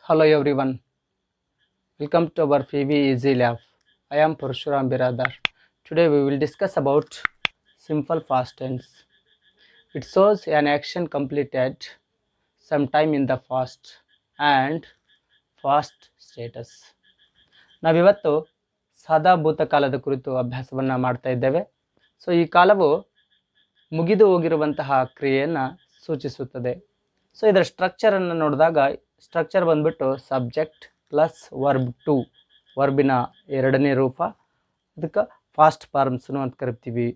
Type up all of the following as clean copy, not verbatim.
Hello everyone, welcome to our PV Easy Lab. I am Parshuram Biradar. Today we will discuss about simple past tense. It shows an action completed sometime in the past and past status. ನಾವಿವತ್ತು ಸಾದಾ ಭೂತಕಾಲದ ಕುರಿತು ಅಭ್ಯಾಸವನ್ನು ಮಾಡ್ತಾ ಇದ್ದೇವೆ. So ಈ ಕಾಲವು ಮುಗಿದು ಹೋಗಿರುವಂತಹ ಕ್ರಿಯೆಯನ್ನು ಸೂಚಿಸುತ್ತದೆ. ಸೊ ಇದರ ಸ್ಟ್ರಕ್ಚರನ್ನು ನೋಡಿದಾಗ ಸ್ಟ್ರಕ್ಚರ್ ಬಂದ್ಬಿಟ್ಟು ಸಬ್ಜೆಕ್ಟ್ ಪ್ಲಸ್ ವರ್ಬ್ ಟು, ವರ್ಬಿನ ಎರಡನೇ ರೂಪ, ಅದಕ್ಕೆ ಫಾಸ್ಟ್ ಫಾರ್ಮ್ಸ್ನು ಅಂತ ಕರಿತೀವಿ.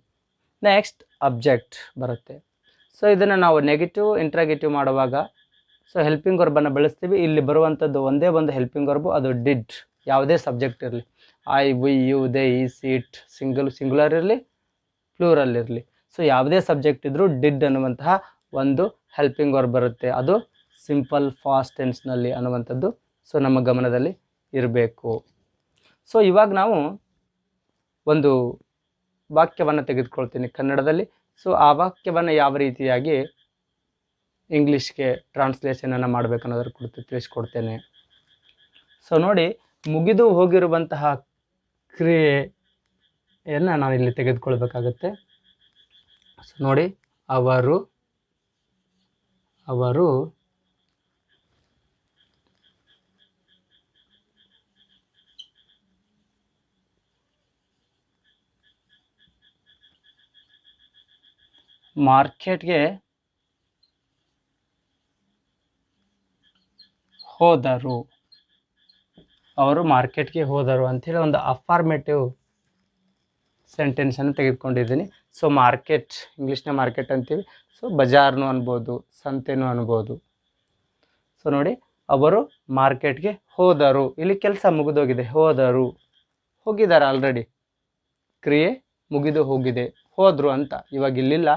ನೆಕ್ಸ್ಟ್ ಅಬ್ಜೆಕ್ಟ್ ಬರುತ್ತೆ. ಸೊ ಇದನ್ನು ನಾವು ನೆಗೆಟಿವ್ ಇಂಟ್ರಾಗೇಟಿವ್ ಮಾಡುವಾಗ ಸೊ ಹೆಲ್ಪಿಂಗ್ ವರ್ಬನ್ನು ಬಳಸ್ತೀವಿ. ಇಲ್ಲಿ ಬರುವಂಥದ್ದು ಒಂದೇ ಒಂದು ಹೆಲ್ಪಿಂಗ್ ವರ್ಬು, ಅದು ಡಿಡ್. ಯಾವುದೇ ಸಬ್ಜೆಕ್ಟ್ ಇರಲಿ, I, we, you, they, is, it, singular ಇರಲಿ, ಪ್ಲೂರಲ್ ಇರಲಿ, ಸೊ ಯಾವುದೇ ಸಬ್ಜೆಕ್ಟ್ ಇದ್ದರೂ ಡಿಡ್ ಅನ್ನುವಂತಹ ಒಂದು ಹೆಲ್ಪಿಂಗ್ ವರ್ಬ್ ಬರುತ್ತೆ. ಅದು ಸಿಂಪಲ್ ಫಾಸ್ಟ್ ಟೆನ್ಸ್ನಲ್ಲಿ ಅನ್ನುವಂಥದ್ದು ಸೊ ನಮ್ಮ ಗಮನದಲ್ಲಿ ಇರಬೇಕು. ಸೊ ಇವಾಗ ನಾವು ಒಂದು ವಾಕ್ಯವನ್ನು ತೆಗೆದುಕೊಳ್ತೀನಿ ಕನ್ನಡದಲ್ಲಿ. ಸೊ ಆ ವಾಕ್ಯವನ್ನು ಯಾವ ರೀತಿಯಾಗಿ ಇಂಗ್ಲೀಷ್ಗೆ ಟ್ರಾನ್ಸ್ಲೇಷನನ್ನು ಮಾಡಬೇಕು ಅನ್ನೋದ್ರ ಕುರಿತು ತಿಳಿಸ್ಕೊಡ್ತೇನೆ. ಸೊ ನೋಡಿ, ಮುಗಿದು ಹೋಗಿರುವಂತಹ ಕ್ರಿಯೆಯನ್ನು ನಾನು ಇಲ್ಲಿ ತೆಗೆದುಕೊಳ್ಬೇಕಾಗತ್ತೆ. ಸೊ ನೋಡಿ, ಅವರು ಮಾರ್ಕೆಟ್ಗೆ ಹೋದರು. ಅವರು ಮಾರ್ಕೆಟ್ಗೆ ಹೋದರು ಅಂಥೇಳಿ ಒಂದು ಅಫಾರ್ಮೇಟಿವ್ ಸೆಂಟೆನ್ಸನ್ನು ತೆಗೆದುಕೊಂಡಿದ್ದೀನಿ. ಸೊ ಮಾರ್ಕೆಟ್, ಇಂಗ್ಲೀಷ್ನ ಮಾರ್ಕೆಟ್ ಅಂತೀವಿ. ಸೊ ಬಜಾರ್ನು ಅನ್ಬೋದು, ಸಂತೆನೂ ಅನ್ಬೋದು. ಸೊ ನೋಡಿ, ಅವರು ಮಾರ್ಕೆಟ್ಗೆ ಹೋದರು. ಇಲ್ಲಿ ಕೆಲಸ ಮುಗಿದೋಗಿದೆ, ಹೋದರು, ಹೋಗಿದ್ದಾರೆ, ಆಲ್ರೆಡಿ ಕ್ರಿಯೆ ಮುಗಿದು ಹೋಗಿದೆ. ಹೋದರು ಅಂತ ಇವಾಗ ಇಲ್ಲಿಲ್ಲ,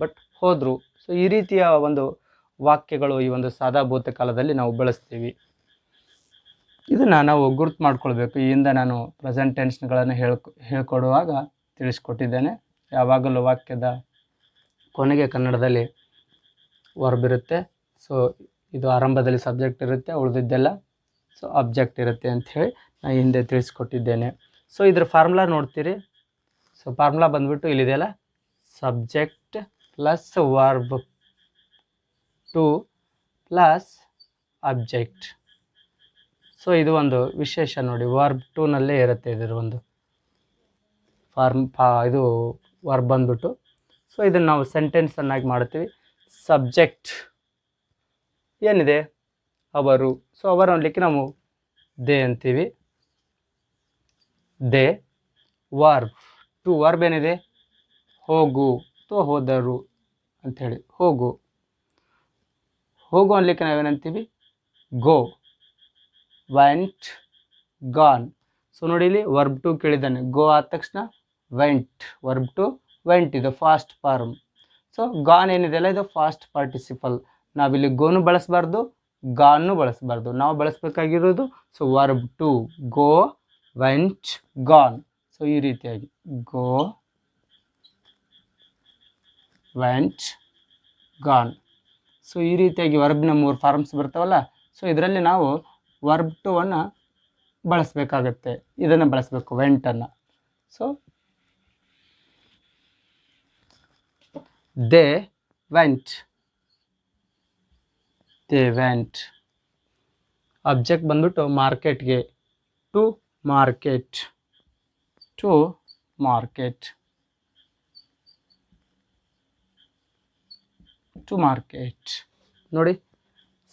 ಬಟ್ ಹೋದರು. ಸೊ ಈ ರೀತಿಯ ಒಂದು ವಾಕ್ಯಗಳು ಈ ಒಂದು ಸಾದಾ ಭೂತಕಾಲದಲ್ಲಿ ನಾವು ಬಳಸ್ತೀವಿ. ಇದನ್ನು ನಾವು ಗುರ್ತು ಮಾಡ್ಕೊಳ್ಬೇಕು. ಈ ಹಿಂದೆ ನಾನು ಪ್ರೆಸೆಂಟ್ ಟೆನ್ಸ್ಗಳನ್ನು ಹೇಳ್ಕೊಡುವಾಗ ತಿಳಿಸ್ಕೊಟ್ಟಿದ್ದೇನೆ. ಯಾವಾಗಲೂ ವಾಕ್ಯದ ಕೊನೆಗೆ ಕನ್ನಡದಲ್ಲಿ ವರ್ಬ್ ಇರುತ್ತೆ. ಸೊ ಇದು ಆರಂಭದಲ್ಲಿ ಸಬ್ಜೆಕ್ಟ್ ಇರುತ್ತೆ, ಉಳಿದಿದ್ದೆಲ್ಲ ಸೊ ಅಬ್ಜೆಕ್ಟ್ ಇರುತ್ತೆ ಅಂಥೇಳಿ ನಾನು ಹಿಂದೆ ತಿಳಿಸ್ಕೊಟ್ಟಿದ್ದೇನೆ. ಸೊ ಇದ್ರ ಫಾರ್ಮುಲಾ ನೋಡ್ತೀರಿ. ಸೊ ಫಾರ್ಮುಲಾ ಬಂದ್ಬಿಟ್ಟು ಇಲ್ಲಿದೆಯಲ್ಲ, subject plus verb two plus object. So ಇದು ಒಂದು ವಿಶೇಷ ನೋಡಿ, ವರ್ಬ್ ಟೂನಲ್ಲೇ ಇರುತ್ತೆ ಇದರ ಒಂದು ಇದು ವರ್ಬ್ ಬಂದ್ಬಿಟ್ಟು. ಸೊ ಇದನ್ನು ನಾವು ಸೆಂಟೆನ್ಸನ್ನಾಗಿ ಮಾಡ್ತೀವಿ. ಸಬ್ಜೆಕ್ಟ್ ಏನಿದೆ, ಅವರು. ಸೊ ಅವರು ಅನ್ಲಿಕ್ಕೆ ನಾವು ದೇ ಅಂತೀವಿ, ದೇ. ವರ್ಬ್ ಟು, ವರ್ಬ್ ಏನಿದೆ, ಹೋಗು ಅಥವಾ ಹೋದರು ಅಂಥೇಳಿ, ಹೋಗು. ಹೋಗು ಅನ್ಲಿಕ್ಕೆ ನಾವೇನಂತೀವಿ, ಗೋ. Went, gone. ಸೊ ನೋಡಿ, ಇಲ್ಲಿ ವರ್ಬ್ ಟು ಕೇಳಿದ್ದಾನೆ, ಗೋ ಆದ ತಕ್ಷಣ ವೆಂಟ್, ವರ್ಬ್ ಟು ವೆಂಟ್, ಇದು ಫಾಸ್ಟ್ ಫಾರ್ಮ್. ಸೊ ಗಾನ್ ಏನಿದೆಯಲ್ಲ, ಇದು ಫಾಸ್ಟ್ ಪಾರ್ಟಿಸಿಪಲ್. ನಾವಿಲ್ಲಿ ಗೋನು ಬಳಸಬಾರ್ದು, ಗಾನ್ನು ಬಳಸಬಾರ್ದು. ನಾವು ಬಳಸಬೇಕಾಗಿರೋದು so verb two, go, went, gone. So ಈ ರೀತಿಯಾಗಿ ಗೋ, ವೆಂಟ್, ಗಾನ್. ಸೊ ಈ ರೀತಿಯಾಗಿ ವರ್ಬ್ನ 3 ಫಾರ್ಮ್ಸ್ ಬರ್ತಾವಲ್ಲ. ಸೊ ಇದರಲ್ಲಿ ನಾವು ವರ್ಬ್ ಟು ಅನ್ನು ಬಳಸಬೇಕಾಗತ್ತೆ, ಇದನ್ನು ಬಳಸಬೇಕು, ವೆಂಟನ್ನು. So they went, they went. Object ಬಂದ್ಬಿಟ್ಟು ಮಾರ್ಕೆಟ್ಗೆ, to market, to market, to market. ನೋಡಿ,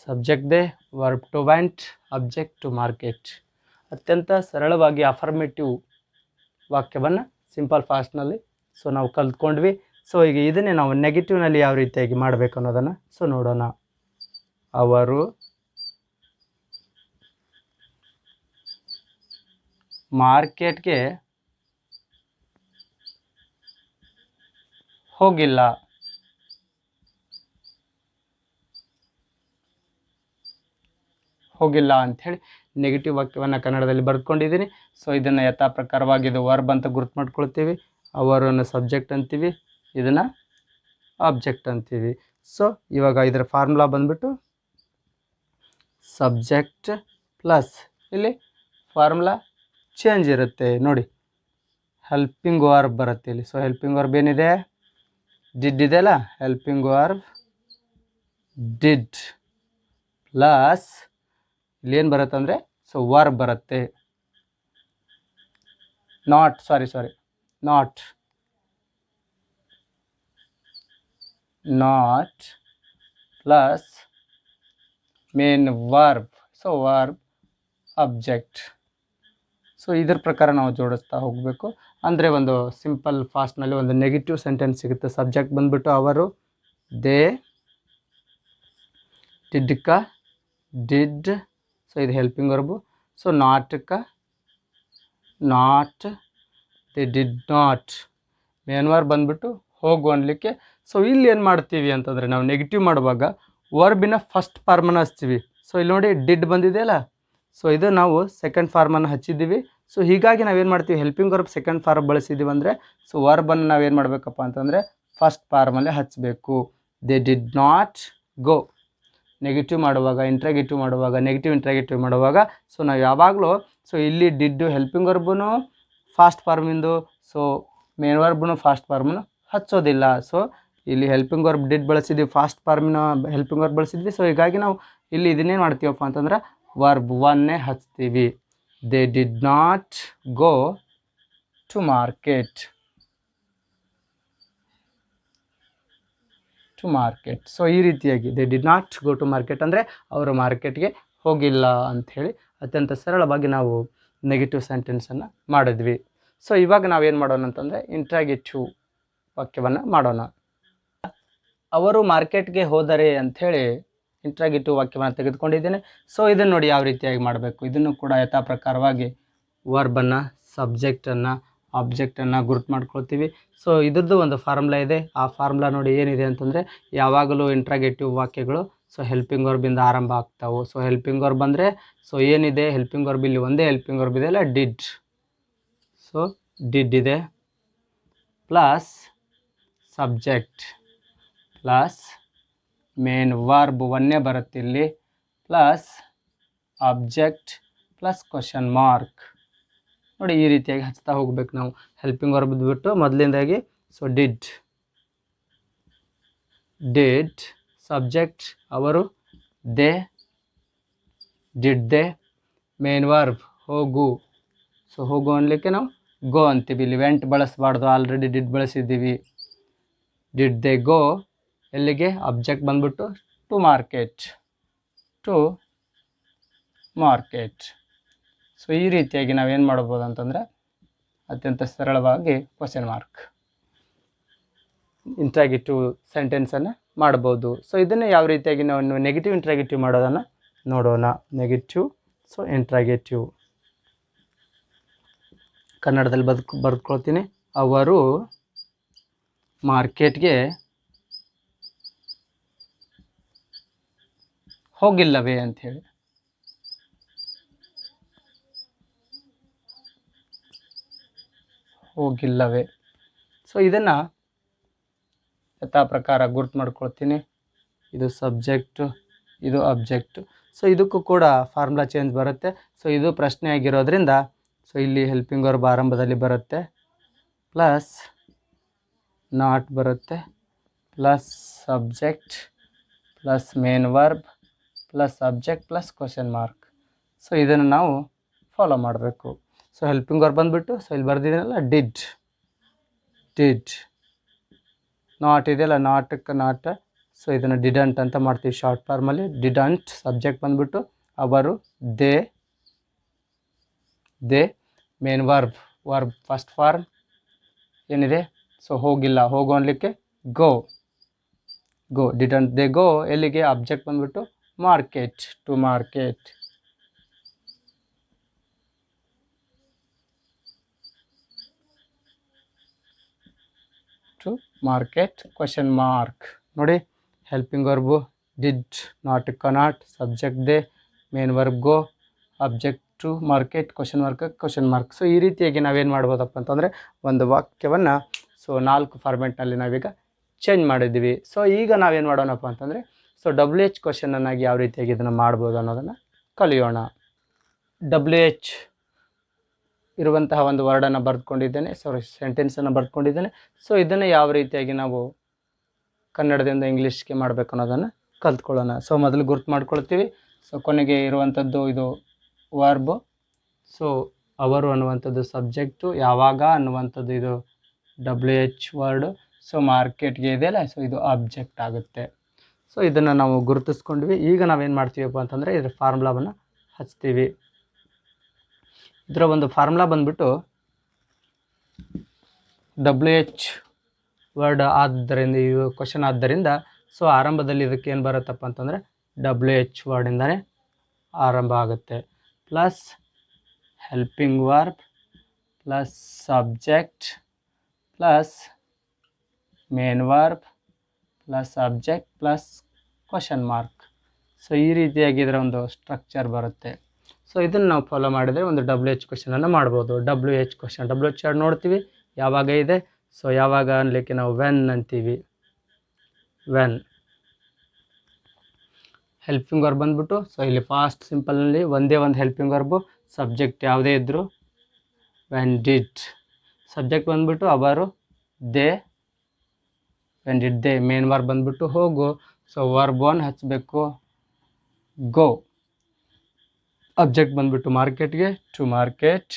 subject they, verb two went, object to market. ಅತ್ಯಂತ ಸರಳವಾಗಿ ಅಫರ್ಮೇಟಿವ್ ವಾಕ್ಯವನ್ನು ಸಿಂಪಲ್ ಫಾಸ್ಟ್ನಲ್ಲಿ ಸೊ ನಾವು ಕಲ್ತ್ಕೊಂಡ್ವಿ. ಸೊ ಈಗ ಇದನ್ನೇ ನಾವು ನೆಗೆಟಿವ್ನಲ್ಲಿ ಯಾವ ರೀತಿಯಾಗಿ ಮಾಡಬೇಕು ಅನ್ನೋದನ್ನು ಸೊ ನೋಡೋಣ. ಅವರು ಮಾರ್ಕೆಟ್ಗೆ ಹೋಗಿಲ್ಲ. ಹೋಗಿಲ್ಲ ಅಂಥೇಳಿ ನೆಗೆಟಿವ್ ವಾಕ್ಯವನ್ನು ಕನ್ನಡದಲ್ಲಿ ಬರೆದುಕೊಂಡಿದ್ದೀನಿ. ಸೊ ಇದನ್ನು ಯಥಾ ಪ್ರಕಾರವಾಗಿ ಇದು ವರ್ಬ್ ಅಂತ ಗುರ್ತು ಮಾಡ್ಕೊಳ್ತೀವಿ. ಅವರನ್ನು ಸಬ್ಜೆಕ್ಟ್ ಅಂತೀವಿ, ಇದನ್ನು ಆಬ್ಜೆಕ್ಟ್ ಅಂತೀವಿ. ಸೊ ಇವಾಗ ಇದರ ಫಾರ್ಮುಲಾ ಬಂದ್ಬಿಟ್ಟು ಸಬ್ಜೆಕ್ಟ್ ಪ್ಲಸ್ ಇಲ್ಲಿ ಫಾರ್ಮುಲಾ ಚೇಂಜ್ ಇರುತ್ತೆ ನೋಡಿ, ಹೆಲ್ಪಿಂಗ್ ವರ್ಬ್ ಬರುತ್ತೆ ಇಲ್ಲಿ. ಸೊ ಹೆಲ್ಪಿಂಗ್ ವರ್ಬ್ ಏನಿದೆ, ಡಿಡ್ ಇದೆಯಲ್ಲ, ಹೆಲ್ಪಿಂಗ್ ವರ್ಬ್ ಡಿಡ್ ಪ್ಲಸ್ ಇಲ್ಲಿ ಏನು ಬರುತ್ತೆ ಅಂದರೆ ಸೊ ವರ್ಬ್ ಬರುತ್ತೆ, not plus main verb, so verb object. So ಇದ್ರ ಪ್ರಕಾರ ನಾವು ಜೋಡಿಸ್ತಾ ಹೋಗಬೇಕು. ಅಂದರೆ ಒಂದು ಸಿಂಪಲ್ ಫಾಸ್ಟ್ನಲ್ಲಿ ಒಂದು ನೆಗೆಟಿವ್ ಸೆಂಟೆನ್ಸ್ ಸಿಗುತ್ತೆ. ಸಬ್ಜೆಕ್ಟ್ ಬಂದುಬಿಟ್ಟು ಅವರು, ದೇ, ಡಿಡ್ಕ ಡಿಡ್, ಸೊ ಇದು ಹೆಲ್ಪಿಂಗ್ ವರ್ಬು. ಸೊ ನಾಟ್ಕ not, they did not. Main verb ಬಂದುಬಿಟ್ಟು ಹೋಗು ಅನ್ಲಿಕ್ಕೆ. ಸೊ ಇಲ್ಲಿ ಏನು ಮಾಡ್ತೀವಿ ಅಂತಂದರೆ ನಾವು ನೆಗೆಟಿವ್ ಮಾಡುವಾಗ ವರ್ಬಿನ ಫಸ್ಟ್ ಫಾರ್ಮನ್ನು ಹಚ್ತೀವಿ. ಸೊ ಇಲ್ಲಿ ನೋಡಿ ಡಿಡ್ ಬಂದಿದೆಯಲ್ಲ, ಸೊ ಇದು ನಾವು ಸೆಕೆಂಡ್ ಫಾರ್ಮನ್ನು ಹಚ್ಚಿದ್ದೀವಿ. ಸೊ ಹೀಗಾಗಿ ನಾವೇನು ಮಾಡ್ತೀವಿ, ಹೆಲ್ಪಿಂಗ್ ವರ್ಬ್ ಸೆಕೆಂಡ್ ಫಾರ್ಮ್ ಬಳಸಿದ್ದೀವಿ ಅಂದರೆ ಸೊ ವರ್ಬನ್ನು ನಾವೇನು ಮಾಡಬೇಕಪ್ಪ ಅಂತಂದರೆ ಫಸ್ಟ್ ಫಾರ್ಮಲ್ಲೇ ಹಚ್ಚಬೇಕು. They did not go. Negative ಮಾಡುವಾಗ, ಇಂಟ್ರಾಗೇಟಿವ್ ಮಾಡುವಾಗ, ನೆಗೆಟಿವ್ ಇಂಟ್ರಾಗೇಟಿವ್ ಮಾಡುವಾಗ ಸೊ ನಾವು ಯಾವಾಗಲೂ ಸೊ ಇಲ್ಲಿ ಡಿಡ್ಡು ಹೆಲ್ಪಿಂಗ್ ವರ್ಬನು ಫಾಸ್ಟ್ ಫಾರ್ಮಿಂದು, ಸೊ ಮೇನ್ ವರ್ಬನು ಫಾಸ್ಟ್ ಫಾರ್ಮನ್ನು ಹಚ್ಚೋದಿಲ್ಲ. ಸೊ ಇಲ್ಲಿ ಹೆಲ್ಪಿಂಗ್ ವರ್ಬ್ ಡಿಡ್ ಬಳಸಿದ್ವಿ, ಫಾಸ್ಟ್ ಫಾರ್ಮಿನ ಹೆಲ್ಪಿಂಗ್ ವರ್ಬ್ ಬಳಸಿದ್ವಿ. ಸೊ ಹೀಗಾಗಿ ನಾವು ಇಲ್ಲಿ ಇದನ್ನೇನು ಮಾಡ್ತೀವಪ್ಪ ಅಂತಂದ್ರೆ ವರ್ಬ್ ಒನ್ನೇ ಹಚ್ತೀವಿ. They did not go to market. So ಈ ರೀತಿಯಾಗಿ they did not go to market ಅಂದರೆ ಅವರು ಮಾರ್ಕೆಟ್ಗೆ ಹೋಗಿಲ್ಲ ಅಂಥೇಳಿ ಅತ್ಯಂತ ಸರಳವಾಗಿ ನಾವು ನೆಗೆಟಿವ್ ಸೆಂಟೆನ್ಸನ್ನು ಮಾಡಿದ್ವಿ. ಸೊ ಇವಾಗ ನಾವೇನು ಮಾಡೋಣ ಅಂತಂದರೆ ಇಂಟ್ರಾಗೇಟಿವ್ ವಾಕ್ಯವನ್ನು ಮಾಡೋಣ. ಅವರು ಮಾರ್ಕೆಟ್ಗೆ ಹೋದರೆ ಅಂಥೇಳಿ ಇಂಟ್ರಾಗೇಟಿವ್ ವಾಕ್ಯವನ್ನು ತೆಗೆದುಕೊಂಡಿದ್ದೇನೆ. ಸೊ ಇದನ್ನು ನೋಡಿ ಯಾವ ರೀತಿಯಾಗಿ ಮಾಡಬೇಕು. ಇದನ್ನು ಕೂಡ ಯಥಾ ಪ್ರಕಾರವಾಗಿ ವರ್ಬನ್ನು, ಸಬ್ಜೆಕ್ಟನ್ನು, ಆಬ್ಜೆಕ್ಟನ್ನು ಗುರುತು ಮಾಡ್ಕೊಳ್ತೀವಿ. ಸೊ ಇದ್ರದ್ದು ಒಂದು ಫಾರ್ಮುಲಾ ಇದೆ. ಆ ಫಾರ್ಮುಲಾ ನೋಡಿ ಏನಿದೆ ಅಂತಂದರೆ ಯಾವಾಗಲೂ ಇಂಟ್ರಾಗೇಟಿವ್ ವಾಕ್ಯಗಳು ಸೊ ಹೆಲ್ಪಿಂಗ್ ವರ್ಬಿಂದ ಆರಂಭ ಆಗ್ತಾವೆ. ಸೊ ಹೆಲ್ಪಿಂಗ್ ವರ್ಬ್ ಅಂದರೆ ಸೊ ಏನಿದೆ, ಹೆಲ್ಪಿಂಗ್ ವರ್ಬ್ ಇಲ್ಲಿ ಒಂದೇ ಹೆಲ್ಪಿಂಗ್ ವರ್ಬ್ ಇದೆ ಅಲ್ಲ, ಡಿಡ್. ಸೊ ಡಿಡ್ ಇದೆ plus subject plus main verb ಒನ್ನೇ ಬರುತ್ತೆ ಇಲ್ಲಿ plus object plus question mark. ನೋಡಿ ಈ ರೀತಿಯಾಗಿ ಹಚ್ತಾ ಹೋಗ್ಬೇಕು ನಾವು. ಹೆಲ್ಪಿಂಗ್ ವರ್ಬ್ ಬಿಟ್ಟು ಮೊದಲಿಂದಾಗಿ ಸೊ ಡಿಡ್ ಸಬ್ಜೆಕ್ಟ್ ಅವರು, they did they, main verb ಹೋಗು. ಸೊ ಹೋಗು ಅನ್ಲಿಕ್ಕೆ ನಾವು ಗೋ ಅಂತೀವಿ. ಇಲ್ಲಿ ವೆಂಟ್ ಬಳಸಬಾರ್ದು, ಆಲ್ರೆಡಿ ಡಿಡ್ ಬಳಸಿದ್ದೀವಿ. ಡಿಡ್ ದೇ ಗೋ ಎಲ್ಲಿಗೆ, ಅಬ್ಜೆಕ್ಟ್ ಬಂದ್ಬಿಟ್ಟು ಟು ಮಾರ್ಕೆಟ್. ಸೊ ಈ ರೀತಿಯಾಗಿ ನಾವೇನು ಮಾಡ್ಬೋದು ಅಂತಂದರೆ ಅತ್ಯಂತ ಸರಳವಾಗಿ ಕ್ವಶನ್ ಮಾರ್ಕ್ ಇಂಟ್ರಾಗೇಟಿವ್ ಸೆಂಟೆನ್ಸನ್ನು ಮಾಡ್ಬೋದು. ಸೊ ಇದನ್ನು ಯಾವ ರೀತಿಯಾಗಿ ನಾವು ನೆಗೆಟಿವ್ ಇಂಟ್ರಾಗೇಟಿವ್ ಮಾಡೋದನ್ನು ನೋಡೋಣ. ನೆಗೆಟಿವ್ ಸೊ ಇಂಟ್ರಾಗೇಟಿವ್ ಕನ್ನಡದಲ್ಲಿ ಬರೆದುಕೊಳ್ತೀನಿ. ಅವರು ಮಾರ್ಕೆಟ್ಗೆ ಹೋಗಿಲ್ಲವೇ ಅಂಥೇಳಿ. ಹೋಗಿಲ್ಲವೇ. ಸೊ ಇದನ್ನು ಯಥಾ ಪ್ರಕಾರ ಗುರ್ತು ಮಾಡ್ಕೊಳ್ತೀನಿ. ಇದು ಸಬ್ಜೆಕ್ಟು, ಇದು ಅಬ್ಜೆಕ್ಟು. ಸೊ ಇದಕ್ಕೂ ಕೂಡ ಫಾರ್ಮುಲಾ ಚೇಂಜ್ ಬರುತ್ತೆ. ಸೊ ಇದು ಪ್ರಶ್ನೆ ಆಗಿರೋದ್ರಿಂದ ಸೊ ಇಲ್ಲಿ ಹೆಲ್ಪಿಂಗ್ ವರ್ಬ್ ಆರಂಭದಲ್ಲಿ ಬರುತ್ತೆ ಪ್ಲಸ್ ನಾಟ್ ಬರುತ್ತೆ plus subject plus main verb plus subject plus question mark. So ಇದನ್ನು ನಾವು ಫಾಲೋ ಮಾಡಬೇಕು. ಸೊ ಹೆಲ್ಪಿಂಗ್ ವರ್ಬ್ ಬಂದುಬಿಟ್ಟು ಸೊ ಇಲ್ಲಿ ಬರ್ದಿದ್ದೀನಲ್ಲ ಡಿಡ್ ನಾಟ್ ಇದೆಯಲ್ಲ, ನಾಟ್. ಸೊ ಇದನ್ನು ಡಿಡಂಟ್ ಅಂತ ಮಾಡ್ತೀವಿ ಶಾರ್ಟ್ ಫಾರ್ಮಲ್ಲಿ. ಡಿಡಂಟ್ ಸಬ್ಜೆಕ್ಟ್ ಬಂದುಬಿಟ್ಟು ಅವರು, they main verb first form ಏನಿದೆ ಸೊ ಹೋಗಿಲ್ಲ, ಹೋಗು ಅನ್ಲಿಕ್ಕೆ ಗೋ. ಡಿಡಂಟ್ ದೇ ಗೋ ಎಲ್ಲಿಗೆ, ಅಬ್ಜೆಕ್ಟ್ ಬಂದುಬಿಟ್ಟು market, to market question mark. ನೋಡಿ helping verb did, not subject they, main verb go, object to market, question mark. So ಈ ರೀತಿಯಾಗಿ ನಾವೇನು ಮಾಡ್ಬೋದಪ್ಪ ಅಂತಂದರೆ ಒಂದು ವಾಕ್ಯವನ್ನು ಸೊ 4 ಫಾರ್ಮೆಟ್ನಲ್ಲಿ ನಾವೀಗ ಚೇಂಜ್ ಮಾಡಿದ್ದೀವಿ. ಸೊ ಈಗ ನಾವೇನು ಮಾಡೋಣಪ್ಪ ಅಂತಂದರೆ ಸೊ WH ಕ್ವಶನನ್ನಾಗಿ ಯಾವ ರೀತಿಯಾಗಿ ಇದನ್ನು ಮಾಡ್ಬೋದು ಅನ್ನೋದನ್ನು ಕಲಿಯೋಣ. WH ಇರುವಂತಹ ಒಂದು ವರ್ಡನ್ನು ಬರೆದುಕೊಂಡಿದ್ದೇನೆ, ಸೆಂಟೆನ್ಸನ್ನು ಬರೆದುಕೊಂಡಿದ್ದೇನೆ. ಸೊ ಇದನ್ನು ಯಾವ ರೀತಿಯಾಗಿ ನಾವು ಕನ್ನಡದಿಂದ ಇಂಗ್ಲೀಷ್ಗೆ ಮಾಡಬೇಕು ಅನ್ನೋದನ್ನು ಕಲ್ತ್ಕೊಳ್ಳೋಣ. ಸೊ ಮೊದಲು ಗುರ್ತು ಮಾಡ್ಕೊಳ್ತೀವಿ. ಸೊ ಕೊನೆಗೆ ಇರುವಂಥದ್ದು ಇದು ವರ್ಬ್. ಸೊ ಅವರು ಅನ್ನುವಂಥದ್ದು ಸಬ್ಜೆಕ್ಟು, ಯಾವಾಗ ಅನ್ನುವಂಥದ್ದು ಇದು WH ವರ್ಡು. ಸೊ ಮಾರ್ಕೆಟ್ಗೆ ಇದೆಯಲ್ಲ, ಸೊ ಇದು ಆಬ್ಜೆಕ್ಟ್ ಆಗುತ್ತೆ. ಸೊ ಇದನ್ನು ನಾವು ಗುರುತಿಸ್ಕೊಂಡ್ವಿ. ಈಗ ನಾವೇನು ಮಾಡ್ತೀವಪ್ಪ ಅಂತಂದರೆ ಇದರ ಫಾರ್ಮುಲಾವನ್ನು ಹಚ್ತೀವಿ. ಇದರ ಒಂದು ಫಾರ್ಮುಲಾ ಬಂದ್ಬಿಟ್ಟು WH ವರ್ಡ್ ಆದ್ದರಿಂದ, ಇದು ಕ್ವಶನ್ ಆದ್ದರಿಂದ, ಸೊ ಆರಂಭದಲ್ಲಿ ಇದಕ್ಕೆ ಏನು ಬರುತ್ತಪ್ಪ ಅಂತಂದರೆ WH ವರ್ಡಿಂದನೇ ಆರಂಭ ಆಗುತ್ತೆ. Plus helping verb plus subject plus main verb plus subject plus question mark. So ಈ ರೀತಿಯಾಗಿ ಇದರ ಒಂದು ಸ್ಟ್ರಕ್ಚರ್ ಬರುತ್ತೆ. ಸೊ ಇದನ್ನು ನಾವು ಫಾಲೋ ಮಾಡಿದರೆ ಒಂದು WH ಕ್ವಶನನ್ನು ಮಾಡ್ಬೋದು. WH ಕ್ವಶನ್, WH ವರ್ಡ್ ನೋಡ್ತೀವಿ ಯಾವಾಗ ಇದೆ. ಸೊ ಯಾವಾಗ ಅನ್ಲಿಕ್ಕೆ ನಾವು ವೆನ್ ಅಂತೀವಿ, ವೆನ್. ಹೆಲ್ಪಿಂಗ್ ವರ್ಬ್ ಬಂದ್ಬಿಟ್ಟು, ಸೊ ಇಲ್ಲಿ ಫಾಸ್ಟ್ ಸಿಂಪಲ್ನಲ್ಲಿ ಒಂದೇ ಒಂದು ಹೆಲ್ಪಿಂಗ್ ವರ್ಬು, ಸಬ್ಜೆಕ್ಟ್ ಯಾವುದೇ ಇದ್ದರೂ ವೆನ್ ಡಿಡ್. ಸಬ್ಜೆಕ್ಟ್ ಬಂದ್ಬಿಟ್ಟು ಅವರು, they, when did they. Main verb ಬಂದ್ಬಿಟ್ಟು ಹೋಗು. ಸೊ ವರ್ಬ್ 1 ಹಚ್ಚಬೇಕು, ಗೋ. ಅಬ್ಜೆಕ್ಟ್ ಬಂದ್ಬಿಟ್ಟು ಮಾರ್ಕೆಟ್ಗೆ, to market.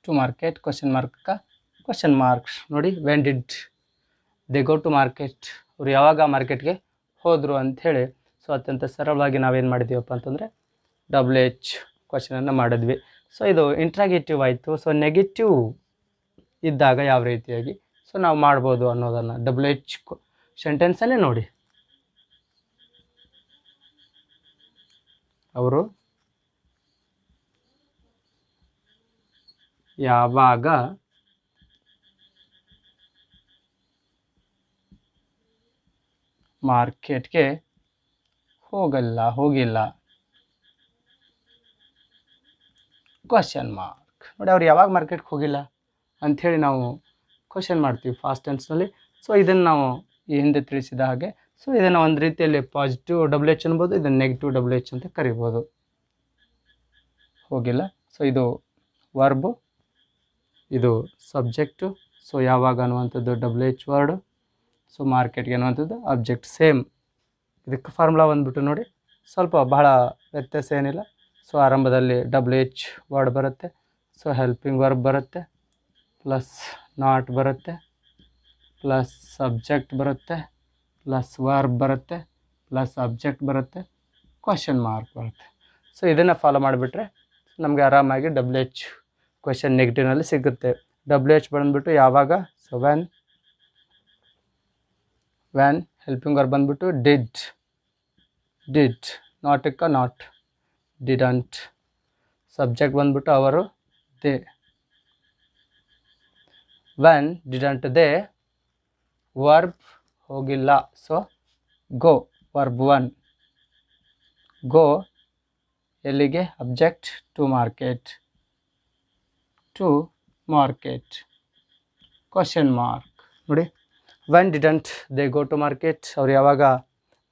To market question mark, question marks ನೋಡಿ. When did they go to market, ಅವ್ರು ಯಾವಾಗ ಮಾರ್ಕೆಟ್ಗೆ ಹೋದರು ಅಂಥೇಳಿ. ಸೊ ಅತ್ಯಂತ ಸರಳವಾಗಿ ನಾವೇನು ಮಾಡಿದ್ದೀವಪ್ಪ ಅಂತಂದರೆ WH ಕ್ವಶನನ್ನು ಮಾಡಿದ್ವಿ. ಸೊ ಇದು ಇಂಟ್ರಾಗೇಟಿವ್ ಆಯಿತು. ಸೊ ನೆಗೆಟಿವ್ ಇದ್ದಾಗ ಯಾವ ರೀತಿಯಾಗಿ ಸೊ ನಾವು ಮಾಡ್ಬೋದು ಅನ್ನೋದನ್ನು WH ಸೆಂಟೆನ್ಸನ್ನೇ ನೋಡಿ. ಅವರು ಯಾವಾಗ ಮಾರ್ಕೆಟ್ಗೆ ಹೋಗಿಲ್ಲ ಕ್ವಶನ್ ಮಾರ್ಕ್. ನೋಡಿ, ಅವ್ರು ಯಾವಾಗ ಮಾರ್ಕೆಟ್ಗೆ ಹೋಗಿಲ್ಲ ಅಂಥೇಳಿ ನಾವು ಕ್ವಶನ್ ಮಾಡ್ತೀವಿ ಫಾಸ್ಟ್ ಟೆನ್ಸ್ನಲ್ಲಿ. ಸೊ ಇದನ್ನು ನಾವು ಈ ಹಿಂದೆ ತಿಳಿಸಿದ ಹಾಗೆ, ಸೊ ಇದನ್ನು ಒಂದು ರೀತಿಯಲ್ಲಿ ಪಾಸಿಟಿವ್ WH ಅನ್ಬೋದು, ಇದನ್ನು ನೆಗೆಟಿವ್ WH ಅಂತ ಕರಿಬೋದು. ಹೋಗಿಲ್ಲ. ಸೊ ಇದು ವರ್ಬು, ಇದು ಸಬ್ಜೆಕ್ಟು. ಸೊ ಯಾವಾಗ ಅನ್ನುವಂಥದ್ದು WH ವರ್ಡು. ಸೊ ಮಾರ್ಕೆಟ್ಗೆ ಅನ್ನುವಂಥದ್ದು ಆಬ್ಜೆಕ್ಟ್. ಸೇಮ್ ಇದಕ್ಕೆ ಫಾರ್ಮುಲಾ ಬಂದ್ಬಿಟ್ಟು ನೋಡಿ, ಸ್ವಲ್ಪ ಬಹಳ ವ್ಯತ್ಯಾಸ ಏನಿಲ್ಲ. ಸೊ ಆರಂಭದಲ್ಲಿ WH ವರ್ಡ್ ಬರುತ್ತೆ. ಸೊ ಹೆಲ್ಪಿಂಗ್ ವರ್ಬ್ ಬರುತ್ತೆ, ಪ್ಲಸ್ ನಾಟ್ ಬರುತ್ತೆ, ಪ್ಲಸ್ ಸಬ್ಜೆಕ್ಟ್ ಬರುತ್ತೆ, ಪ್ಲಸ್ ವರ್ಬ್ ಬರುತ್ತೆ, ಪ್ಲಸ್ ಸಬ್ಜೆಕ್ಟ್ ಬರುತ್ತೆ, ಕ್ವಶನ್ ಮಾರ್ಕ್ ಬರುತ್ತೆ. ಸೊ ಇದನ್ನು ಫಾಲೋ ಮಾಡಿಬಿಟ್ರೆ ನಮಗೆ ಆರಾಮಾಗಿ WH ಕ್ವಶನ್ ನೆಗೆಟಿವ್ನಲ್ಲಿ ಸಿಗುತ್ತೆ. WH ಬಂದುಬಿಟ್ಟು ಯಾವಾಗ, ಸೊ ವ್ಯಾನ್. ಹೆಲ್ಪಿಂಗ್ ವರ್ಬ್ ಬಂದುಬಿಟ್ಟು ಡಿಡ್. ನಾಟಕ್ಕೆ ನಾಟ್, ಡಿಡಂಟ್. ಸಬ್ಜೆಕ್ಟ್ ಬಂದುಬಿಟ್ಟು ಅವರು, they. When didn't they. Verb ಹೋಗಿಲ್ಲ, ಸೊ ಗೋ. Verb 1 go. ಎಲ್ಲಿಗೆ, object, to market question mark. ನೋಡಿ, when didn't they go to market, ಅವ್ರು ಯಾವಾಗ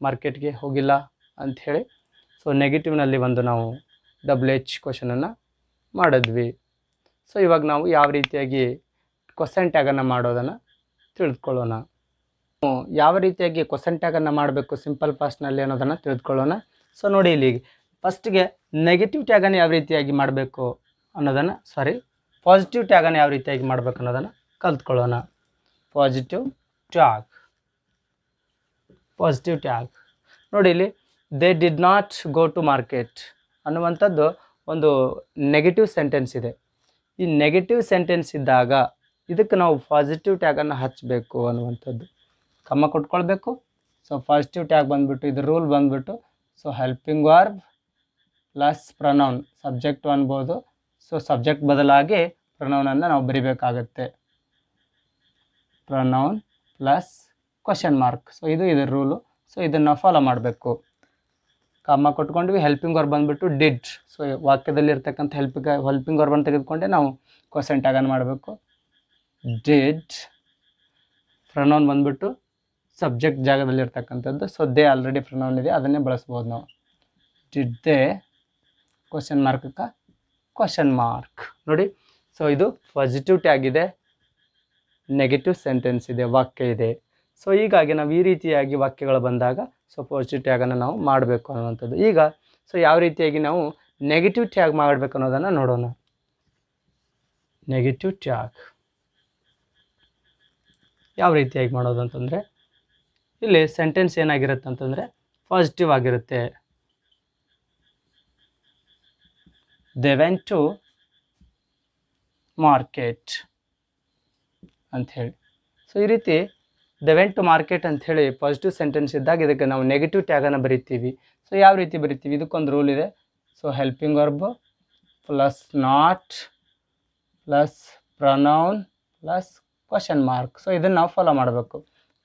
ಮಾರ್ಕೆಟ್ಗೆ ಹೋಗಿಲ್ಲ ಅಂಥೇಳಿ. ಸೊ ನೆಗೆಟಿವ್ನಲ್ಲಿ ಒಂದು ನಾವು WH ಕ್ವಶನನ್ನು ಮಾಡಿದ್ವಿ. ಸೊ ಇವಾಗ ನಾವು ಯಾವ ರೀತಿಯಾಗಿ ಕ್ವಶನ್ ಟ್ಯಾಗನ್ನು ಮಾಡೋದನ್ನು ತಿಳಿದುಕೊಳ್ಳೋಣ. ಯಾವ ರೀತಿಯಾಗಿ ಕ್ವಶನ್ ಟ್ಯಾಗನ್ನು ಮಾಡಬೇಕು ಸಿಂಪಲ್ ಫಾಸ್ಟ್ನಲ್ಲಿ ಅನ್ನೋದನ್ನು ತಿಳಿದುಕೊಳ್ಳೋಣ. ಸೊ ನೋಡಿ, ಇಲ್ಲಿ ಫಸ್ಟಿಗೆ ನೆಗೆಟಿವ್ ಟ್ಯಾಗನ್ನು ಯಾವ ರೀತಿಯಾಗಿ ಮಾಡಬೇಕು ಅನ್ನೋದನ್ನು, ಪಾಸಿಟಿವ್ ಟ್ಯಾಗನ್ನು ಯಾವ ರೀತಿಯಾಗಿ ಮಾಡಬೇಕು ಅನ್ನೋದನ್ನು ಕಲ್ತ್ಕೊಳ್ಳೋಣ. ಪಾಸಿಟಿವ್ ಟ್ಯಾಗ್ ನೋಡಿ, ಇಲ್ಲಿ they did not go to market ಅನ್ನುವಂಥದ್ದು ಒಂದು ನೆಗೆಟಿವ್ ಸೆಂಟೆನ್ಸ್ ಇದೆ. ಈ ನೆಗೆಟಿವ್ ಸೆಂಟೆನ್ಸ್ ಇದ್ದಾಗ ಇದಕ್ಕೆ ನಾವು ಪಾಸಿಟಿವ್ ಟ್ಯಾಗನ್ನು ಹಚ್ಚಬೇಕು ಅನ್ನುವಂಥದ್ದು, ಕಮ್ಮ ಕೊಟ್ಕೊಳ್ಬೇಕು. ಸೊ ಪಾಸಿಟಿವ್ ಟ್ಯಾಗ್ ಬಂದುಬಿಟ್ಟು, ಇದು ರೂಲ್ ಬಂದುಬಿಟ್ಟು, so helping verb plus pronoun, subject ಅನ್ಬೋದು. ಸೊ ಸಬ್ಜೆಕ್ಟ್ ಬದಲಾಗಿ ಪ್ರನೌನನ್ನು ನಾವು ಬರಿಬೇಕಾಗತ್ತೆ. Pronoun plus question mark. So ಇದು ಇದರ ರೂಲು. ಸೊ ಇದನ್ನು ನಾವು ಫಾಲೋ ಮಾಡಬೇಕು. ಕಮ್ಮ ಕೊಟ್ಕೊಂಡ್ವಿ. ಹೆಲ್ಪಿಂಗ್ ವರ್ಬ್ ಬಂದುಬಿಟ್ಟು ಡಿಡ್. ಸೊ ವಾಕ್ಯದಲ್ಲಿ ಇರ್ತಕ್ಕಂಥ ಹೆಲ್ಪಿಂಗ್ ವರ್ಬನ್ನು ತೆಗೆದುಕೊಂಡೆ ನಾವು ಕ್ವಶನ್ ಟ್ಯಾಗನ್ನು ಮಾಡಬೇಕು. ಡಿಡ್. ಪ್ರನೌನ್ ಬಂದುಬಿಟ್ಟು ಸಬ್ಜೆಕ್ಟ್ ಜಾಗದಲ್ಲಿರ್ತಕ್ಕಂಥದ್ದು. ಸೊ ದೇ ಆಲ್ರೆಡಿ ಪ್ರೊನೌನ್ ಇದೆ, ಅದನ್ನೇ ಬಳಸ್ಬೋದು ನಾವು. ಡಿಡ್ ದೇ ಕ್ವಶನ್ ಮಾರ್ಕಕ್ಕೆ ಕ್ವಶನ್ ಮಾರ್ಕ್ ನೋಡಿ. ಸೊ ಇದು ಪಾಸಿಟಿವ್ ಟ್ಯಾಗ್ ಇದೆ, ನೆಗೆಟಿವ್ ಸೆಂಟೆನ್ಸ್ ಇದೆ, ವಾಕ್ಯ ಇದೆ. ಸೊ ಹೀಗಾಗಿ ನಾವು ಈ ರೀತಿಯಾಗಿ ವಾಕ್ಯಗಳು ಬಂದಾಗ ಸೊ ಪಾಸಿಟಿವ್ ಟ್ಯಾಗನ್ನು ನಾವು ಮಾಡಬೇಕು ಅನ್ನುವಂಥದ್ದು. ಈಗ ಸೊ ಯಾವ ರೀತಿಯಾಗಿ ನಾವು ನೆಗೆಟಿವ್ ಟ್ಯಾಗ್ ಮಾಡಬೇಕು ಅನ್ನೋದನ್ನು ನೋಡೋಣ. ನೆಗೆಟಿವ್ ಟ್ಯಾಗ್ ಯಾವ ರೀತಿಯಾಗಿ ಮಾಡೋದು ಅಂತಂದರೆ, ಇಲ್ಲಿ ಸೆಂಟೆನ್ಸ್ ಏನಾಗಿರುತ್ತೆ ಅಂತಂದರೆ ಪಾಸಿಟಿವ್ ಆಗಿರುತ್ತೆ. ದೇ ವೆಂಟ್ ಟು ಮಾರ್ಕೆಟ್ ಅಂಥೇಳಿ. ಸೊ ಈ ರೀತಿ ದೇ ವೆಂಟ್ ಟು ಮಾರ್ಕೆಟ್ ಅಂಥೇಳಿ ಪಾಸಿಟಿವ್ ಸೆಂಟೆನ್ಸ್ ಇದ್ದಾಗ ಇದಕ್ಕೆ ನಾವು ನೆಗೆಟಿವ್ ಟ್ಯಾಗನ್ನು ಬರಿತೀವಿ. ಸೊ ಯಾವ ರೀತಿ ಬರಿತೀವಿ, ಇದಕ್ಕೊಂದು ರೂಲ್ ಇದೆ. So helping verb plus not plus pronoun plus question mark. So ಇದನ್ನು ನಾವು ಫಾಲೋ ಮಾಡಬೇಕು,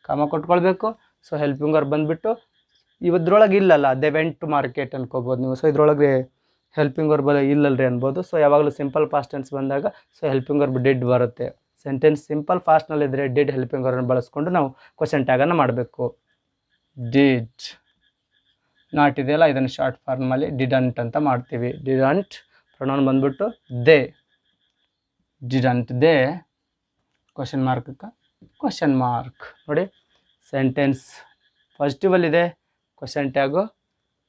ಕಾಮ ಕೊಟ್ಕೊಳ್ಬೇಕು. ಸೊ ಹೆಲ್ಪಿಂಗ್ ವರ್ಬ್ ಬಂದುಬಿಟ್ಟು ಇದ್ರೊಳಗೆ ಇಲ್ಲಲ್ಲ, ದೇ ವೆಂಟ್ ಟು ಮಾರ್ಕೆಟ್ ಅನ್ಕೋಬೋದು ನೀವು. ಸೊ ಇದ್ರೊಳಗೆ ಹೆಲ್ಪಿಂಗ್ ವರ್ಬ್ ಇಲ್ಲಲ್ರಿ ಅನ್ಬೋದು. ಸೊ ಯಾವಾಗಲೂ ಸಿಂಪಲ್ ಪಾಸ್ಟ್ ಟೆನ್ಸ್ ಬಂದಾಗ ಸೊ ಹೆಲ್ಪಿಂಗ್ ವರ್ಬ್ ಡಿಡ್ ಬರುತ್ತೆ. ಸೆಂಟೆನ್ಸ್ ಸಿಂಪಲ್ ಫಾಸ್ಟ್ನಲ್ಲಿದ್ದರೆ ಡಿಡ್ ಹೆಲ್ಪಿಂಗ್ ವರ್ಬನ್ನು ಬಳಸ್ಕೊಂಡು ನಾವು ಕ್ವಶನ್ ಟ್ಯಾಗನ್ನು ಮಾಡಬೇಕು. ಡಿಡ್ ನಾಟ್ ಇದೆಯಲ್ಲ, ಇದನ್ನು ಶಾರ್ಟ್ ಫಾರ್ಮಲ್ಲಿ ಡಿಡಂಟ್ ಅಂತ ಮಾಡ್ತೀವಿ. ಡಿಡಂಟ್ ಪ್ರೊನೌನ್ ಬಂದ್ಬಿಟ್ಟು ದೇ. ಡಿಡಂಟ್ ದೇ ಕ್ವಶನ್ ಮಾರ್ಕಕ್ಕೆ ಕ್ವಶನ್ ಮಾರ್ಕ್ ನೋಡಿ. ಸೆಂಟೆನ್ಸ್ ಪಾಸಿಟಿವಲ್ಲಿದೆ, ಕ್ವಶನ್ ಟ್ಯಾಗು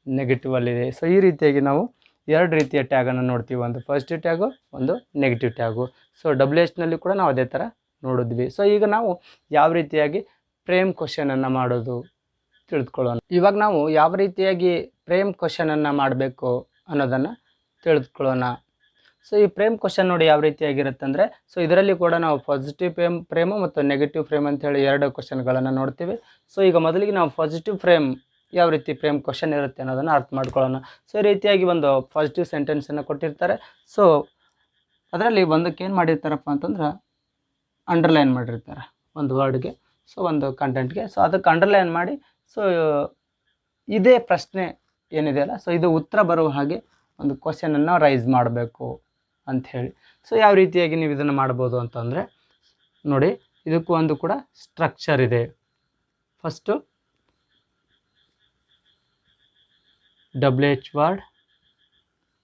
ನೆಗೆಟಿವಲ್ಲಿದೆ. ಸೊ ಈ ರೀತಿಯಾಗಿ ನಾವು ಎರಡು ರೀತಿಯ ಟ್ಯಾಗನ್ನು ನೋಡ್ತೀವಿ, ಒಂದು ಪಾಸಿಟಿವ್ ಟ್ಯಾಗು, ಒಂದು ನೆಗೆಟಿವ್ ಟ್ಯಾಗು. ಸೊ WH ಕೂಡ ನಾವು ಅದೇ ಥರ ನೋಡಿದ್ವಿ. ಸೊ ಈಗ ನಾವು ಯಾವ ರೀತಿಯಾಗಿ ಫ್ರೇಮ್ ಕ್ವಶನನ್ನು ಮಾಡೋದು ತಿಳಿದುಕೊಳ್ಳೋಣ. ಇವಾಗ ನಾವು ಯಾವ ರೀತಿಯಾಗಿ ಫ್ರೇಮ್ ಕ್ವಶನನ್ನು ಮಾಡಬೇಕು ಅನ್ನೋದನ್ನು ತಿಳಿದುಕೊಳ್ಳೋಣ. ಸೊ ಈ ಫ್ರೇಮ್ ಕ್ವಶನ್ ನೋಡಿ ಯಾವ ರೀತಿಯಾಗಿರುತ್ತೆ ಅಂದರೆ, ಸೊ ಇದರಲ್ಲಿ ಕೂಡ ನಾವು ಪಾಸಿಟಿವ್ ಫ್ರೇಮು ಮತ್ತು ನೆಗೆಟಿವ್ ಫ್ರೇಮ್ ಅಂತೇಳಿ ಎರಡು ಕ್ವಶನ್ಗಳನ್ನು ನೋಡ್ತೀವಿ. ಸೊ ಈಗ ಮೊದಲಿಗೆ ನಾವು ಪಾಸಿಟಿವ್ ಫ್ರೇಮ್ ಯಾವ ರೀತಿ ಫ್ರೇಮ್ ಕ್ವಶನ್ ಇರುತ್ತೆ ಅನ್ನೋದನ್ನು ಅರ್ಥ ಮಾಡ್ಕೊಳ್ಳೋಣ. ಸೊ ಈ ರೀತಿಯಾಗಿ ಒಂದು ಪಾಸಿಟಿವ್ ಸೆಂಟೆನ್ಸನ್ನು ಕೊಟ್ಟಿರ್ತಾರೆ. ಸೊ ಅದರಲ್ಲಿ ಒಂದಕ್ಕೆ ಏನು ಮಾಡಿರ್ತಾರಪ್ಪ ಅಂತಂದ್ರೆ ಅಂಡರ್ಲೈನ್ ಮಾಡಿರ್ತಾರೆ ಒಂದು ವರ್ಡ್ಗೆ, ಸೊ ಒಂದು ಕಂಟೆಂಟ್ಗೆ. ಸೊ ಅದಕ್ಕೆ ಅಂಡರ್ಲೈನ್ ಮಾಡಿ ಸೊ ಇದೇ ಪ್ರಶ್ನೆ ಏನಿದೆಯಲ್ಲ, ಸೊ ಇದು ಉತ್ತರ ಬರುವ ಹಾಗೆ ಒಂದು ಕ್ವಶನನ್ನು ರೈಸ್ ಮಾಡಬೇಕು ಅಂಥೇಳಿ. ಸೊ ಯಾವ ರೀತಿಯಾಗಿ ನೀವು ಇದನ್ನು ಮಾಡ್ಬೋದು ಅಂತಂದರೆ ನೋಡಿ, ಇದಕ್ಕೂ ಒಂದು ಕೂಡ ಸ್ಟ್ರಕ್ಚರ್ ಇದೆ. First WH word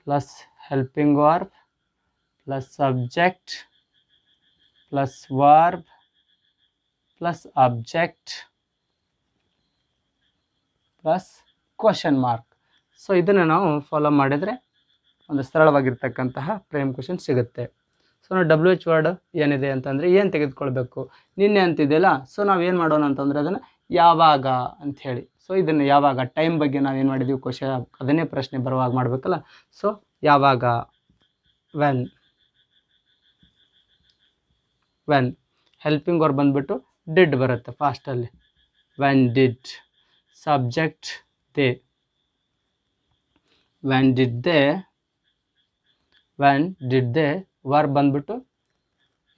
plus helping verb plus subject plus verb plus object plus question mark. So ಇದನ್ನು ನಾವು ಫಾಲೋ ಮಾಡಿದರೆ ಒಂದು ಸರಳವಾಗಿರ್ತಕ್ಕಂತಹ ಫ್ರೇಮ್ ಕ್ವಶನ್ ಸಿಗುತ್ತೆ. ಸೊ ನಾವು WH ವರ್ಡ್ ಏನಿದೆ ಅಂತಂದರೆ ಏನು ತೆಗೆದುಕೊಳ್ಬೇಕು, ನಿನ್ನೆ ಅಂತಿದೆಯಲ್ಲ. ಸೊ ನಾವೇನು ಮಾಡೋಣ ಅಂತಂದರೆ ಅದನ್ನು ಯಾವಾಗ ಅಂಥೇಳಿ. ಸೊ ಇದನ್ನು ಯಾವಾಗ ಟೈಮ್ ಬಗ್ಗೆ ನಾವೇನು ಮಾಡಿದ್ದೀವಿ ಕ್ವಶನ್, ಅದನ್ನೇ ಪ್ರಶ್ನೆ ಬರುವಾಗ ಮಾಡಬೇಕಲ್ಲ. ಸೊ ಯಾವಾಗ, ವೆನ್. ಹೆಲ್ಪಿಂಗ್ ವರ್ಬ್ ಬಂದುಬಿಟ್ಟು ಡಿಡ್ ಬರುತ್ತೆ ಫಾಸ್ಟಲ್ಲಿ. When did. Subject they. When did they. Verb ಬಂದುಬಿಟ್ಟು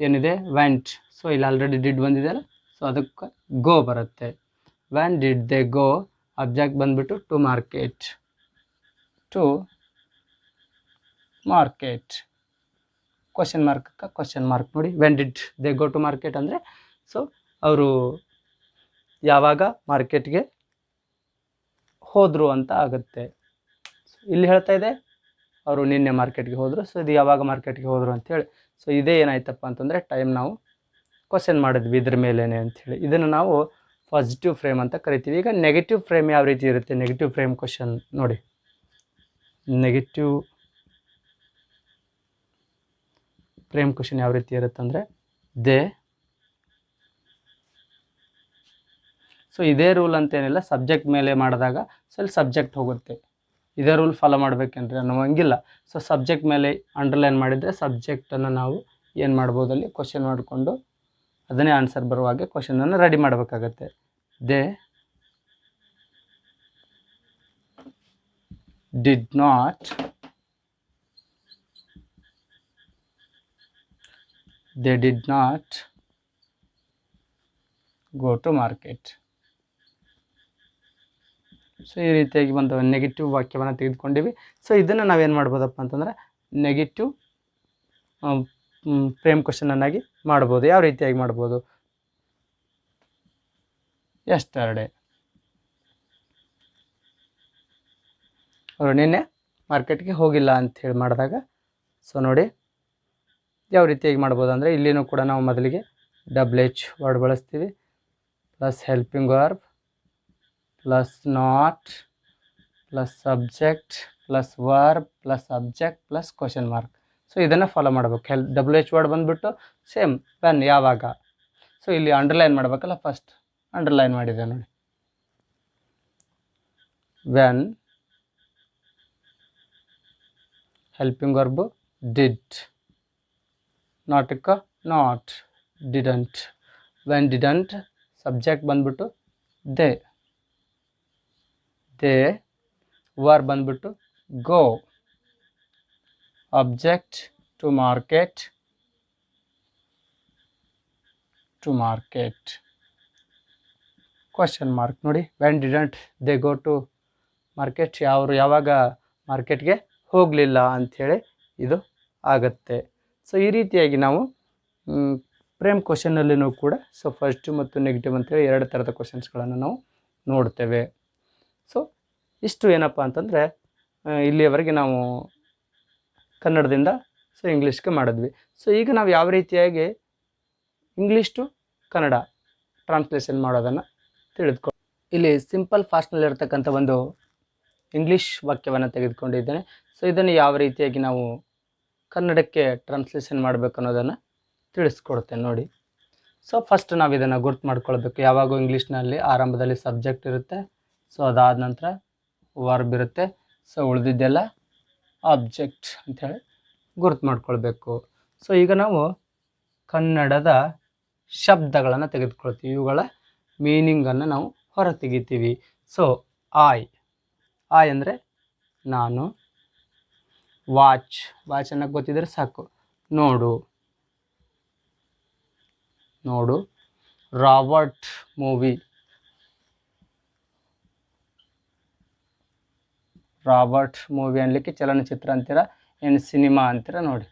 ಏನಿದೆ ವೆಂಟ್. ಸೊ ಇಲ್ಲಿ ಆಲ್ರೆಡಿ ಡಿಡ್ ಬಂದಿದೆಯಲ್ಲ, ಸೊ ಅದಕ್ಕೆ ಗೋ ಬರುತ್ತೆ. When did they go. Object ಬಂದುಬಿಟ್ಟು ಟು ಮಾರ್ಕೆಟ್. ಕ್ವಶನ್ ಮಾರ್ಕಕ್ಕೆ ಕ್ವಶನ್ ಮಾರ್ಕ್ ನೋಡಿ. When did they go to market ಅಂದರೆ ಸೊ ಅವರು ಯಾವಾಗ ಮಾರ್ಕೆಟ್ಗೆ ಹೋದರು ಅಂತ ಆಗುತ್ತೆ. ಇಲ್ಲಿ ಹೇಳ್ತಾ ಇದೆ ಅವರು ನಿನ್ನೆ ಮಾರ್ಕೆಟ್ಗೆ ಹೋದರು. ಸೊ ಇದು ಯಾವಾಗ ಮಾರ್ಕೆಟ್ಗೆ ಹೋದರು ಅಂಥೇಳಿ. ಸೊ ಇದೇ ಏನಾಯ್ತಪ್ಪ ಅಂತಂದರೆ ಟೈಮ್ ನಾವು ಕ್ವಶನ್ ಮಾಡಿದ್ವಿ ಇದ್ರ ಮೇಲೇ ಅಂಥೇಳಿ. ಇದನ್ನು ನಾವು ಪಾಸಿಟಿವ್ ಫ್ರೇಮ್ ಅಂತ ಕರಿತೀವಿ. ಈಗ ನೆಗೆಟಿವ್ ಫ್ರೇಮ್ ಯಾವ ರೀತಿ ಇರುತ್ತೆ, ನೆಗೆಟಿವ್ ಫ್ರೇಮ್ ಕ್ವಶನ್ ನೋಡಿ. ನೆಗೆಟಿವ್ ಫ್ರೇಮ್ ಕ್ವಶನ್ ಯಾವ ರೀತಿ ಇರುತ್ತೆ ಅಂದರೆ ದೇ. ಸೊ ಇದೇ ರೂಲ್ ಅಂತೇನಿಲ್ಲ, ಸಬ್ಜೆಕ್ಟ್ ಮೇಲೆ ಮಾಡಿದಾಗ ಸ್ವಲ್ಪ ಸಬ್ಜೆಕ್ಟ್ ಹೋಗುತ್ತೆ. ಇದೇ ರೂಲ್ ಫಾಲೋ ಮಾಡಬೇಕೇನ್ರಿ ಅನ್ನೋ ಹಂಗಿಲ್ಲ. ಸೊ ಸಬ್ಜೆಕ್ಟ್ ಮೇಲೆ ಅಂಡರ್ಲೈನ್ ಮಾಡಿದರೆ ಸಬ್ಜೆಕ್ಟನ್ನು ನಾವು ಏನು ಮಾಡ್ಬೋದು ಅಲ್ಲಿ ಕ್ವಶನ್ ಮಾಡಿಕೊಂಡು ಅದನ್ನೇ ಆನ್ಸರ್ ಬರುವ ಹಾಗೆ ಕ್ವಶನನ್ನು ರೆಡಿ ಮಾಡಬೇಕಾಗತ್ತೆ. They did not go to market. So ಈ ರೀತಿಯಾಗಿ ಒಂದು ನೆಗೆಟಿವ್ ವಾಕ್ಯವನ್ನು ತೆಗೆದುಕೊಂಡಿವಿ. ಸೊ ಇದನ್ನು ನಾವೇನು ಮಾಡ್ಬೋದಪ್ಪ ಅಂತಂದರೆ ನೆಗೆಟಿವ್ ಫ್ರೇಮ್ ಕ್ವಶನನ್ನಾಗಿ ಮಾಡ್ಬೋದು. ಯಾವ ರೀತಿಯಾಗಿ ಮಾಡ್ಬೋದು, yesterday. ಅವರು ನಿನ್ನೆ ಮಾರ್ಕೆಟ್ಗೆ ಹೋಗಿಲ್ಲ ಅಂಥೇಳಿ ಮಾಡಿದಾಗ ಸೊ ನೋಡಿ ಯಾವ ರೀತಿಯಾಗಿ ಮಾಡ್ಬೋದು ಅಂದರೆ ಇಲ್ಲಿನೂ ಕೂಡ ನಾವು ಮೊದಲಿಗೆ ಡಬಲ್ ಎಚ್ ವರ್ಡ್ ಬಳಸ್ತೀವಿ plus helping verb plus not plus subject plus verb plus subject plus question mark. So ಇದನ್ನು ಫಾಲೋ ಮಾಡಬೇಕು. ಡಬಲ್ ಎಚ್ ವರ್ಡ್ ಬಂದುಬಿಟ್ಟು ಸೇಮ್ ವೆನ್ ಯಾವಾಗ. ಸೊ ಇಲ್ಲಿ ಅಂಡರ್ಲೈನ್ ಮಾಡಬೇಕಲ್ಲ, ಫಸ್ಟ್ ಅಂಡರ್ಲೈನ್ ಮಾಡಿದೆ ನೋಡಿ. ವೆನ್ ಹೆಲ್ಪಿಂಗ್ ವರ್ಬು ಡಿಡ್, ನಾಟಕ not, didn't. When didn't subject ಬಂದ್ಬಿಟ್ಟು ದೇ, ವರ್ಬ್ ಬಂದ್ಬಿಟ್ಟು go, object to market, question mark ನೋಡಿ. When didn't they go to market, ಯಾವಾಗ ಮಾರ್ಕೆಟ್ಗೆ ಹೋಗಲಿಲ್ಲ ಅಂಥೇಳಿ ಇದು ಆಗುತ್ತೆ. ಸೊ ಈ ರೀತಿಯಾಗಿ ನಾವು ಪ್ರೇಮ್ ಕ್ವಶನ್ನಲ್ಲಿನೂ ಕೂಡ ಸೊ ಫಸ್ಟು ಮತ್ತು ನೆಗೆಟಿವ್ ಅಂತೇಳಿ ಎರಡು ಥರದ ಕ್ವಶನ್ಸ್ಗಳನ್ನು ನಾವು ನೋಡ್ತೇವೆ. ಸೊ ಇಷ್ಟು ಏನಪ್ಪ ಅಂತಂದರೆ ಇಲ್ಲಿಯವರೆಗೆ ನಾವು ಕನ್ನಡದಿಂದ ಸೊ ಇಂಗ್ಲೀಷ್ಗೆ ಮಾಡಿದ್ವಿ. ಸೊ ಈಗ ನಾವು ಯಾವ ರೀತಿಯಾಗಿ ಇಂಗ್ಲೀಷ್ ಟು ಕನ್ನಡ ಟ್ರಾನ್ಸ್ಲೇಷನ್ ಮಾಡೋದನ್ನು ತಿಳಿದುಕೊಂಡು, ಇಲ್ಲಿ ಸಿಂಪಲ್ ಫಾಸ್ಟ್ನಲ್ಲಿರ್ತಕ್ಕಂಥ ಒಂದು ಇಂಗ್ಲೀಷ್ ವಾಕ್ಯವನ್ನು ತೆಗೆದುಕೊಂಡಿದ್ದೇನೆ. ಸೊ ಇದನ್ನು ಯಾವ ರೀತಿಯಾಗಿ ನಾವು ಕನ್ನಡಕ್ಕೆ ಟ್ರಾನ್ಸ್ಲೇಷನ್ ಮಾಡಬೇಕು ಅನ್ನೋದನ್ನು ತಿಳಿಸ್ಕೊಡ್ತೇನೆ ನೋಡಿ. ಸೊ ಫಸ್ಟ್ ನಾವು ಇದನ್ನು ಗುರ್ತು ಮಾಡ್ಕೊಳ್ಬೇಕು. ಯಾವಾಗೂ ಇಂಗ್ಲೀಷ್ನಲ್ಲಿ ಆರಂಭದಲ್ಲಿ ಸಬ್ಜೆಕ್ಟ್ ಇರುತ್ತೆ, ಸೊ ಅದಾದ ನಂತರ ವರ್ಬ್ ಇರುತ್ತೆ, ಸೊ ಉಳಿದಿದ್ದೆಲ್ಲ ಆಬ್ಜೆಕ್ಟ್ ಅಂಥೇಳಿ ಗುರ್ತು ಮಾಡ್ಕೊಳ್ಬೇಕು. ಸೊ ಈಗ ನಾವು ಕನ್ನಡದ ಶಬ್ದಗಳನ್ನು ತೆಗೆದುಕೊಳ್ತೀವಿ, ಇವುಗಳ ಮೀನಿಂಗನ್ನು ನಾವು ಹೊರ ತೆಗಿತೀವಿ. ಸೊ ಆಯ್ ಅಂದರೆ ನಾನು, ವಾಚ್ ಅನ್ನೋಕ್ಕೆ ಗೊತ್ತಿದ್ರೆ ಸಾಕು, ನೋಡು, ರಾಬರ್ಟ್ ಮೂವಿ, ಅನ್ಲಿಕ್ಕೆ ಚಲನಚಿತ್ರ ಅಂತೀರ, ಏನು ಸಿನಿಮಾ ಅಂತೀರ ನೋಡಿ.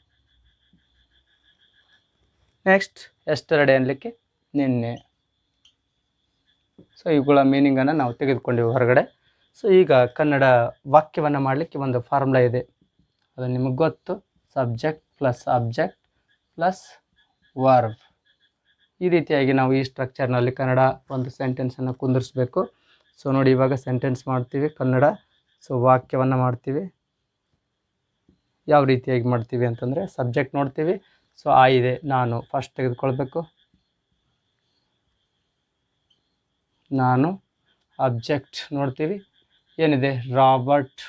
ನೆಕ್ಸ್ಟ್ ಎಸ್ಟರ್ಡೇ ಅನ್ಲಿಕ್ಕೆ ನಿನ್ನೆ. ಸೊ ಇವುಗಳ ಮೀನಿಂಗನ್ನು ನಾವು ತೆಗೆದುಕೊಂಡಿವಿ ಹೊರಗಡೆ. ಸೊ ಈಗ ಕನ್ನಡ ವಾಕ್ಯವನ್ನು ಮಾಡಲಿಕ್ಕೆ ಒಂದು ಫಾರ್ಮುಲಾ ಇದೆ, ಅದು ನಿಮಗೆ ಗೊತ್ತು. Subject plus object plus verb. ಈ ರೀತಿಯಾಗಿ ನಾವು ಈ ಸ್ಟ್ರಕ್ಚರ್ನಲ್ಲಿ ಕನ್ನಡ ಒಂದು ಸೆಂಟೆನ್ಸನ್ನು ಕುಂದಿರಿಸ್ಬೇಕು. ಸೊ ನೋಡಿ, ಇವಾಗ ಸೆಂಟೆನ್ಸ್ ಮಾಡ್ತೀವಿ ಕನ್ನಡ. ಸೊ ವಾಕ್ಯವನ್ನು ಮಾಡ್ತೀವಿ. ಯಾವ ರೀತಿಯಾಗಿ ಮಾಡ್ತೀವಿ ಅಂತಂದರೆ ಸಬ್ಜೆಕ್ಟ್ ನೋಡ್ತೀವಿ. ಸೊ ಇದೆ, ನಾನು ಫಸ್ಟ್ ತೆಗೆದುಕೊಳ್ಬೇಕು. ನಾನು ಆಬ್ಜೆಕ್ಟ್ ನೋಡ್ತೀವಿ, ಏನಿದೆ, Robert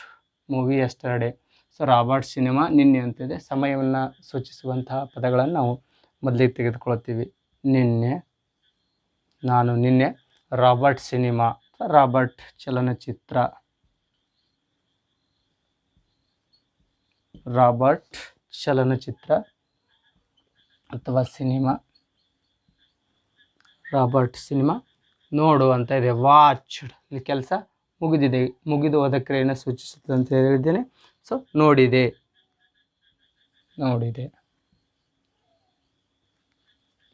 movie yesterday. So Robert cinema ನಿನ್ನೆ ಅಂತಿದೆ. ಸಮಯವನ್ನು ಸೂಚಿಸುವಂತಹ ಪದಗಳನ್ನು ನಾವು ಮೊದಲಿಗೆ ತೆಗೆದುಕೊಳ್ತೀವಿ. ನಿನ್ನೆ, ನಾನು ನಿನ್ನೆ ರಾಬರ್ಟ್ ಸಿನಿಮಾ, ರಾಬರ್ಟ್ ಚಲನಚಿತ್ರ, ಅಥವಾ ಸಿನಿಮಾ, ರಾಬರ್ಟ್ ಸಿನಿಮಾ. ನೋಡು ಅಂತ ಇದೆ, ವಾಚ್ಡ್. ಇಲ್ಲಿ ಕೆಲಸ ಮುಗಿದು ಹೋದ ಕ್ರಿಯೆಯನ್ನು ಸೂಚಿಸುತ್ತದೆ ಅಂತ ಹೇಳಿದ್ದೇನೆ. ಸೊ ನೋಡಿದೆ.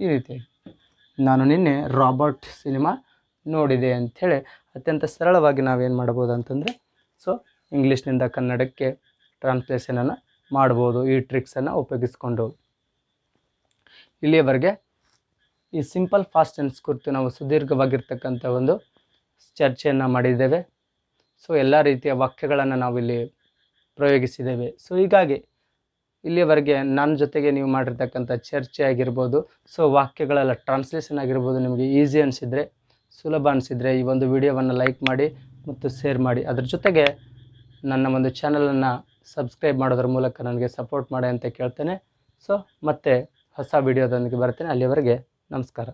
ಈ ರೀತಿ ನಾನು ನಿನ್ನೆ ರಾಬರ್ಟ್ ಸಿನಿಮಾ ನೋಡಿದೆ ಅಂಥೇಳಿ ಅತ್ಯಂತ ಸರಳವಾಗಿ ನಾವೇನು ಮಾಡ್ಬೋದು ಅಂತಂದರೆ ಸೊ ಇಂಗ್ಲೀಷ್ನಿಂದ ಕನ್ನಡಕ್ಕೆ ಟ್ರಾನ್ಸ್ಲೇಷನನ್ನು ಮಾಡ್ಬೋದು ಈ ಟ್ರಿಕ್ಸನ್ನು ಉಪಯೋಗಿಸ್ಕೊಂಡು. ಇಲ್ಲಿಯವರೆಗೆ ಈ ಸಿಂಪಲ್ ಫಾಸ್ಟ್ ಟೆನ್ಸ್ ಕುರಿತು ನಾವು ಸುದೀರ್ಘವಾಗಿರ್ತಕ್ಕಂಥ ಒಂದು ಚರ್ಚೆಯನ್ನು ಮಾಡಿದ್ದೇವೆ. ಸೊ ಎಲ್ಲ ರೀತಿಯ ವಾಕ್ಯಗಳನ್ನು ನಾವಿಲ್ಲಿ ಪ್ರಯೋಗಿಸಿದ್ದೇವೆ. ಸೊ ಹೀಗಾಗಿ ಇಲ್ಲಿಯವರೆಗೆ ನನ್ನ ಜೊತೆಗೆ ನೀವು ಮಾಡಿರ್ತಕ್ಕಂಥ ಚರ್ಚೆ ಆಗಿರ್ಬೋದು, ಸೊ ವಾಕ್ಯಗಳೆಲ್ಲ ಟ್ರಾನ್ಸ್ಲೇಷನ್ ಆಗಿರ್ಬೋದು, ನಿಮಗೆ ಈಸಿ ಅನಿಸಿದರೆ, ಸುಲಭ ಅನಿಸಿದರೆ ಈ ಒಂದು ವಿಡಿಯೋವನ್ನು ಲೈಕ್ ಮಾಡಿ ಮತ್ತು ಶೇರ್ ಮಾಡಿ. ಅದ್ರ ಜೊತೆಗೆ ನನ್ನ ಒಂದು ಚಾನಲನ್ನು ಸಬ್ಸ್ಕ್ರೈಬ್ ಮಾಡೋದ್ರ ಮೂಲಕ ನನಗೆ ಸಪೋರ್ಟ್ ಮಾಡಿ ಅಂತ ಕೇಳ್ತೇನೆ. ಸೊ ಮತ್ತೆ ಹೊಸ ವಿಡಿಯೋದೊಂದಿಗೆ ಬರ್ತೇನೆ. ಅಲ್ಲಿವರೆಗೆ ನಮಸ್ಕಾರ.